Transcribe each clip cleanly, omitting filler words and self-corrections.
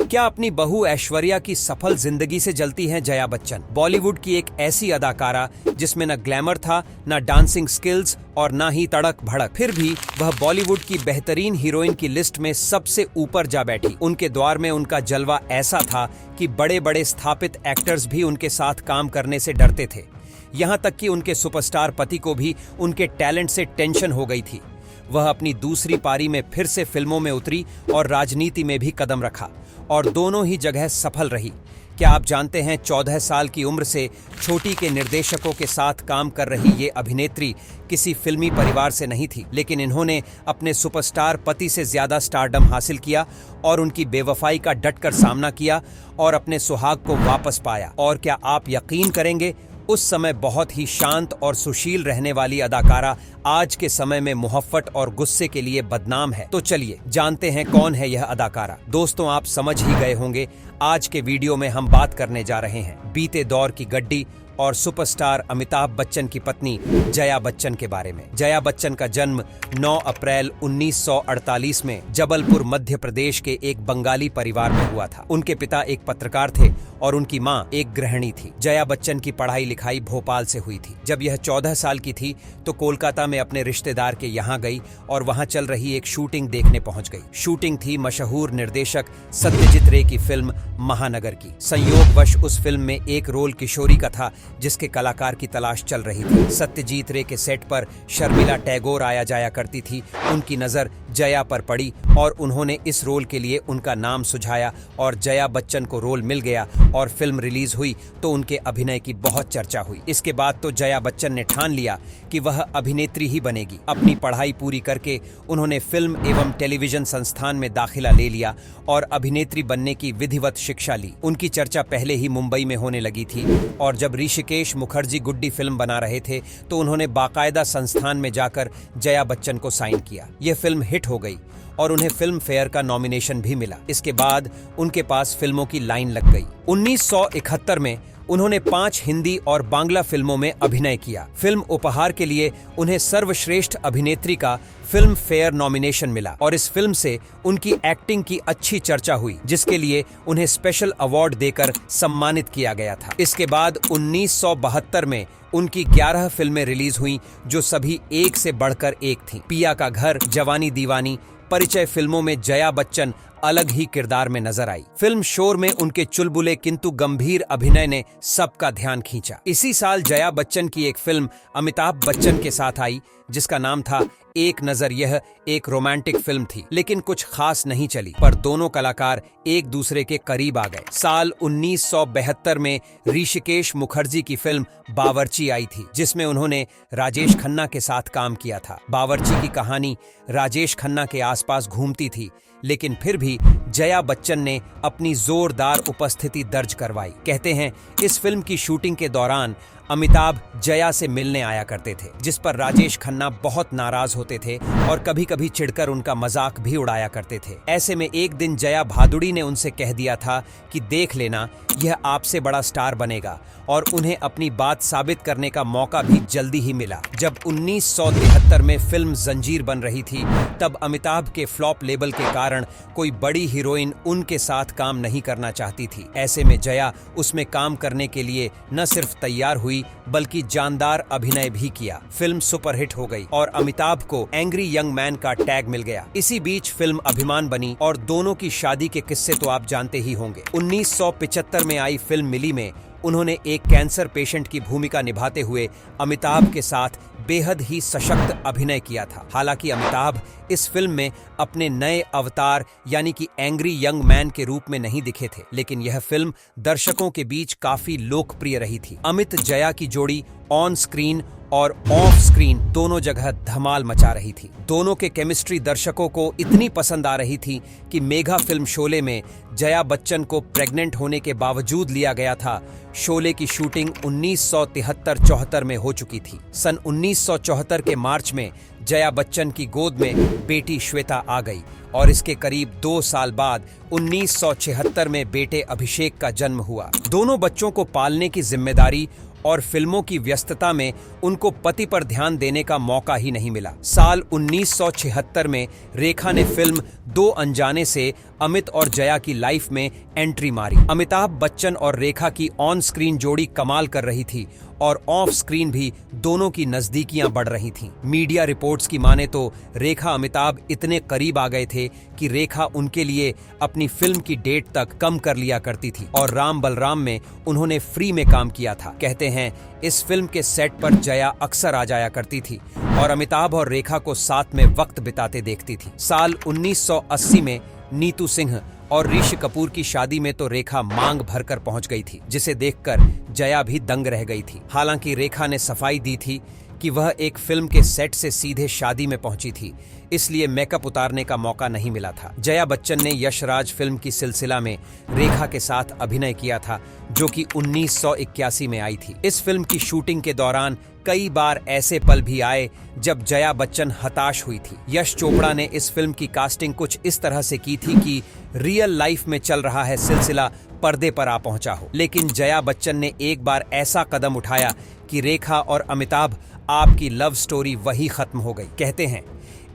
क्या अपनी बहू ऐश्वर्या की सफल जिंदगी से जलती हैं जया बच्चन? बॉलीवुड की एक ऐसी अदाकारा जिसमें न ग्लैमर था, न डांसिंग स्किल्स और न ही तड़क भड़क, फिर भी वह बॉलीवुड की बेहतरीन हीरोइन की लिस्ट में सबसे ऊपर जा बैठी। उनके द्वार में उनका जलवा ऐसा था कि बड़े बड़े स्थापित एक्टर्स भी उनके साथ काम करने से डरते थे। यहाँ तक कि उनके सुपरस्टार पति को भी उनके टैलेंट से टेंशन हो गई थी। वह अपनी दूसरी पारी में फिर से फिल्मों में उतरी और राजनीति में भी कदम रखा और दोनों ही जगह सफल रही। क्या आप जानते हैं 14 साल की उम्र से छोटी के निर्देशकों के साथ काम कर रही ये अभिनेत्री किसी फिल्मी परिवार से नहीं थी, लेकिन इन्होंने अपने सुपरस्टार पति से ज्यादा स्टारडम हासिल किया और उनकी बेवफाई का डटकर सामना किया और अपने सुहाग को वापस पाया। और क्या आप यकीन करेंगे, उस समय बहुत ही शांत और सुशील रहने वाली अदाकारा आज के समय में मुहफ्फट और गुस्से के लिए बदनाम है। तो चलिए जानते हैं कौन है यह अदाकारा। दोस्तों, आप समझ ही गए होंगे, आज के वीडियो में हम बात करने जा रहे हैं बीते दौर की गड्डी और सुपरस्टार अमिताभ बच्चन की पत्नी जया बच्चन के बारे में। जया बच्चन का जन्म 9 अप्रैल 1948 में जबलपुर मध्य प्रदेश के एक बंगाली परिवार में हुआ था। उनके पिता एक पत्रकार थे और उनकी मां एक गृहिणी थी। जया बच्चन की पढ़ाई लिखाई भोपाल से हुई थी। जब यह 14 साल की थी तो कोलकाता में अपने रिश्तेदार के यहाँ गई और वहां चल रही एक शूटिंग देखने पहुंच गई। शूटिंग थी मशहूर निर्देशक सत्यजीत रे की फिल्म महानगर की। संयोगवश उस फिल्म में एक रोल किशोरी का था जिसके कलाकार की तलाश चल रही थी। सत्यजीत रे के सेट पर शर्मिला टैगोर आया जाया करती थी। उनकी नजर जया पर पड़ी और उन्होंने इस रोल के लिए उनका नाम सुझाया और जया बच्चन को रोल मिल गया और फिल्म रिलीज हुई तो उनके अभिनय की बहुत चर्चा हुई। इसके बाद तो जया बच्चन ने ठान लिया कि वह अभिनेत्री ही बनेगी। अपनी पढ़ाई पूरी करके उन्होंने फिल्म एवं टेलीविजन संस्थान में दाखिला ले लिया और अभिनेत्री बनने की विधिवत शिक्षा ली। उनकी चर्चा पहले ही मुंबई में होने लगी थी और जब ऋषिकेश मुखर्जी गुड्डी फिल्म बना रहे थे तो उन्होंने बाकायदा संस्थान में जाकर जया बच्चन को साइन किया। यह फिल्म हिट हो गई और उन्हें फिल्म फेयर का नॉमिनेशन भी मिला। इसके बाद उनके पास फिल्मों की लाइन लग गई। 1971 में उन्होंने 5 हिंदी और बांग्ला फिल्मों में अभिनय किया। फिल्म उपहार के लिए उन्हें सर्वश्रेष्ठ अभिनेत्री का फिल्म फेयर नॉमिनेशन मिला और इस फिल्म से उनकी एक्टिंग की अच्छी चर्चा हुई, जिसके लिए उन्हें स्पेशल अवार्ड देकर सम्मानित किया गया था। इसके बाद 1972 में उनकी 11 फिल्में रिलीज हुईं, जो सभी एक से बढ़कर एक थीं। पिया का घर, जवानी दीवानी, परिचय फिल्मों में जया बच्चन अलग ही किरदार में नजर आई। फिल्म शोर में उनके चुलबुले किंतु गंभीर अभिनय ने सबका ध्यान खींचा। इसी साल जया बच्चन की एक फिल्म अमिताभ बच्चन के साथ आई जिसका नाम था एक नजर। यह एक रोमांटिक फिल्म थी लेकिन कुछ खास नहीं चली, पर दोनों कलाकार एक दूसरे के करीब आ गए। साल 1972 में ऋषिकेश मुखर्जी की फिल्म बावर्ची आई थी जिसमें उन्होंने राजेश खन्ना के साथ काम किया था। बावर्ची की कहानी राजेश खन्ना के आसपास घूमती थी, लेकिन फिर भी जया बच्चन ने अपनी जोरदार उपस्थिति दर्ज करवाई। कहते हैं इस फिल्म की शूटिंग के दौरान अमिताभ जया से मिलने आया करते थे, जिस पर राजेश खन्ना बहुत नाराज होते थे और कभी कभी चिढ़कर उनका मजाक भी उड़ाया करते थे। ऐसे में एक दिन जया भादुड़ी ने उनसे कह दिया था कि देख लेना, यह आपसे बड़ा स्टार बनेगा, और उन्हें अपनी बात साबित करने का मौका भी जल्दी ही मिला। जब 1973 में फिल्म जंजीर बन रही थी तब अमिताभ के फ्लॉप लेबल के कारण कोई बड़ी हीरोइन उनके साथ काम नहीं करना चाहती थी। ऐसे में जया उसमें काम करने के लिए न सिर्फ तैयार हुई बल्कि जानदार अभिनय भी किया। फिल्म सुपरहिट हो गई और अमिताभ को एंग्री यंग मैन का टैग मिल गया। इसी बीच फिल्म अभिमान बनी और दोनों की शादी के किस्से तो आप जानते ही होंगे। 1975 में आई फिल्म मिली में उन्होंने एक कैंसर पेशेंट की भूमिका निभाते हुए अमिताभ के साथ बेहद ही सशक्त अभिनय किया था। हालांकि अमिताभ इस फिल्म में अपने नए अवतार यानी कि एंग्री यंग मैन के रूप में नहीं दिखे थे, लेकिन यह फिल्म दर्शकों के बीच काफी लोकप्रिय रही थी। अमित जया की जोड़ी ऑन स्क्रीन और ऑफ स्क्रीन दोनों जगह धमाल मचा रही थी। दोनों के केमिस्ट्री दर्शकों को इतनी पसंद आ रही थी कि मेगा फिल्म शोले में जया बच्चन को प्रेग्नेंट होने के बावजूद लिया गया था। शोले की शूटिंग 1973-74 में हो चुकी थी। सन 1974 के मार्च में जया बच्चन की गोद में बेटी श्वेता आ गई और इसके करीब 2 साल बाद 1976 में बेटे अभिषेक का जन्म हुआ। दोनों बच्चों को पालने की जिम्मेदारी और फिल्मों की व्यस्तता में उनको पति पर ध्यान देने का मौका ही नहीं मिला। साल 1976 में रेखा ने फिल्म दो अनजाने से अमित और जया की लाइफ में एंट्री मारी। अमिताभ बच्चन और रेखा की ऑन स्क्रीन जोड़ी कमाल कर रही थी और ऑफ स्क्रीन भी दोनों की नजदीकियां बढ़ रही थीं। मीडिया रिपोर्ट्स की माने तो रेखा अमिताभ इतने करीब आ गए थे कि रेखा उनके लिए अपनी फिल्म की डेट तक कम कर लिया करती थी और राम बलराम में उन्होंने फ्री में काम किया था। कहते हैं इस फिल्म के सेट पर जया अक्सर आ जाया करती थी और अमिताभ और रेखा को साथ में वक्त बिताते देखती थी। साल 1980 में नीतू सिंह और ऋषि कपूर की शादी में तो रेखा मांग भरकर पहुंच गई थी, जिसे देखकर जया भी दंग रह गई थी। हालांकि रेखा ने सफाई दी थी कि वह एक फिल्म के सेट से सीधे शादी में पहुंची थी, इसलिए मेकअप उतारने का मौका नहीं मिला था। जया बच्चन ने यश राज फिल्म की सिलसिला में रेखा के साथ अभिनय किया था, जो कि 1981 में आई थी। इस फिल्म की शूटिंग के दौरान कई बार ऐसे पल भी आए जब जया बच्चन हताश हुई थी। यश चोपड़ा ने इस फिल्म की कास्टिंग कुछ इस तरह से की थी कि रियल लाइफ में चल रहा है सिलसिला पर्दे पर आ पहुंचा हो, लेकिन जया बच्चन ने एक बार ऐसा कदम उठाया कि रेखा और अमिताभ आपकी लव स्टोरी वही खत्म हो गई। कहते हैं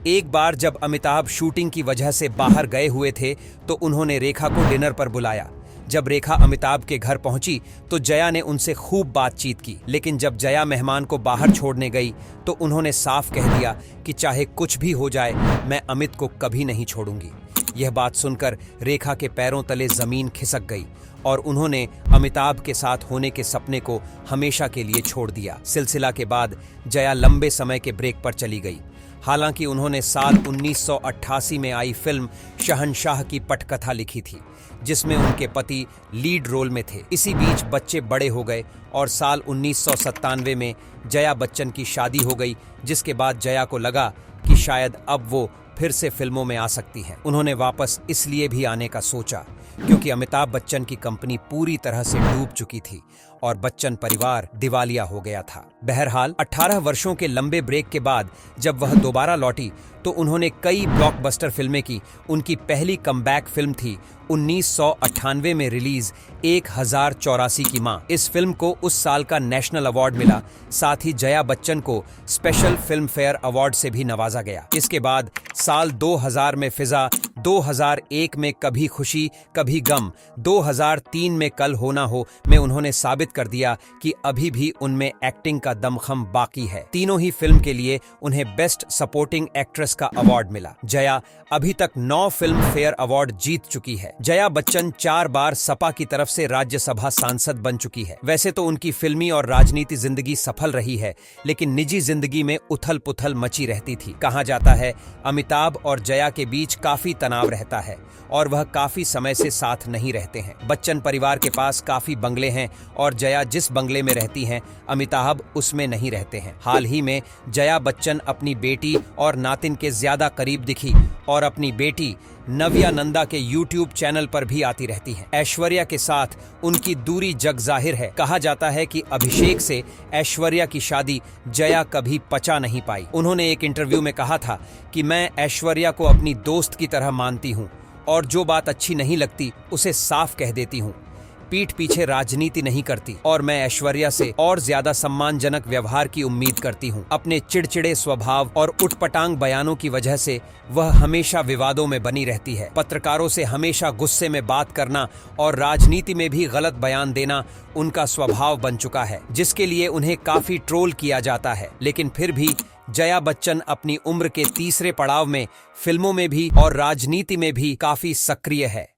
एक बार जब अमिताभ शूटिंग की वजह से बाहर गए हुए थे तो उन्होंने रेखा को डिनर पर बुलाया। जब रेखा अमिताभ के घर पहुंची तो जया ने उनसे खूब बातचीत की, लेकिन जब जया मेहमान को बाहर छोड़ने गई तो उन्होंने साफ कह दिया कि चाहे कुछ भी हो जाए मैं अमित को कभी नहीं छोड़ूंगी। यह बात सुनकर रेखा के पैरों तले जमीन खिसक गई और उन्होंने अमिताभ के साथ होने के सपने को हमेशा के लिए छोड़ दिया। सिलसिला के बाद जया लंबे समय के ब्रेक पर चली गई। हालांकि उन्होंने साल 1988 में आई फिल्म शहंशाह की पटकथा लिखी थी, जिसमें उनके पति लीड रोल में थे। इसी बीच बच्चे बड़े हो गए और साल 1997 में जया बच्चन की शादी हो गई, जिसके बाद जया को लगा कि शायद अब वो फिर से फिल्मों में आ सकती हैं। उन्होंने वापस इसलिए भी आने का सोचा क्योंकि अमिताभ बच्चन की कंपनी पूरी तरह से डूब चुकी थी और बच्चन परिवार दिवालिया हो गया था। बहरहाल 18 वर्षों के लंबे ब्रेक के बाद जब वह दोबारा लौटी तो उन्होंने कई ब्लॉकबस्टर फिल्में की। उनकी पहली कमबैक फिल्म थी 1998 में रिलीज 1084 की मां। इस फिल्म को उस साल का नेशनल अवार्ड मिला। साथ ही जया बच्चन को स्पेशल फिल्म फेयर अवार्ड से भी नवाजा गया। इसके बाद साल 2000 में फिजा, 2001 में कभी खुशी कभी गम, 2003 में कल हो ना हो में उन्होंने साबित कर दिया कि अभी भी उनमें एक्टिंग का दमखम बाकी है। तीनों ही फिल्म के लिए उन्हें बेस्ट सपोर्टिंग एक्ट्रेस का अवार्ड मिला। जया अभी तक 9 फिल्म फेयर अवार्ड जीत चुकी है। जया बच्चन 4 बार सपा की तरफ से राज्यसभा सांसद बन चुकी है। वैसे तो उनकी फिल्मी और राजनीति जिंदगी सफल रही है, लेकिन निजी जिंदगी में उथल पुथल मची रहती थी। कहा जाता है अमिताभ और जया के बीच काफी तनाव रहता है और वह काफी समय से साथ नहीं रहते हैं। बच्चन परिवार के पास काफी बंगले हैं और जया जिस बंगले में रहती हैं अमिताभ उसमें नहीं रहते हैं। हाल ही में जया बच्चन अपनी बेटी और नातिन के ज्यादा करीब दिखी और अपनी बेटी नव्या नंदा के YouTube चैनल पर भी आती रहती हैं। ऐश्वर्या के साथ उनकी दूरी जग जाहिर है। कहा जाता है कि अभिषेक से ऐश्वर्या की शादी जया कभी पचा नहीं पाई। उन्होंने एक इंटरव्यू में कहा था कि मैं ऐश्वर्या को अपनी दोस्त की तरह मानती हूँ और जो बात अच्छी नहीं लगती उसे साफ कह देती हूँ। पीठ पीछे राजनीति नहीं करती और मैं ऐश्वर्या से और ज्यादा सम्मानजनक व्यवहार की उम्मीद करती हूँ। अपने चिड़चिड़े स्वभाव और उटपटांग बयानों की वजह से वह हमेशा विवादों में बनी रहती है। पत्रकारों से हमेशा गुस्से में बात करना और राजनीति में भी गलत बयान देना उनका स्वभाव बन चुका है, जिसके लिए उन्हें काफी ट्रोल किया जाता है। लेकिन फिर भी जया बच्चन अपनी उम्र के तीसरे पड़ाव में फिल्मों में भी और राजनीति में भी काफी सक्रिय है।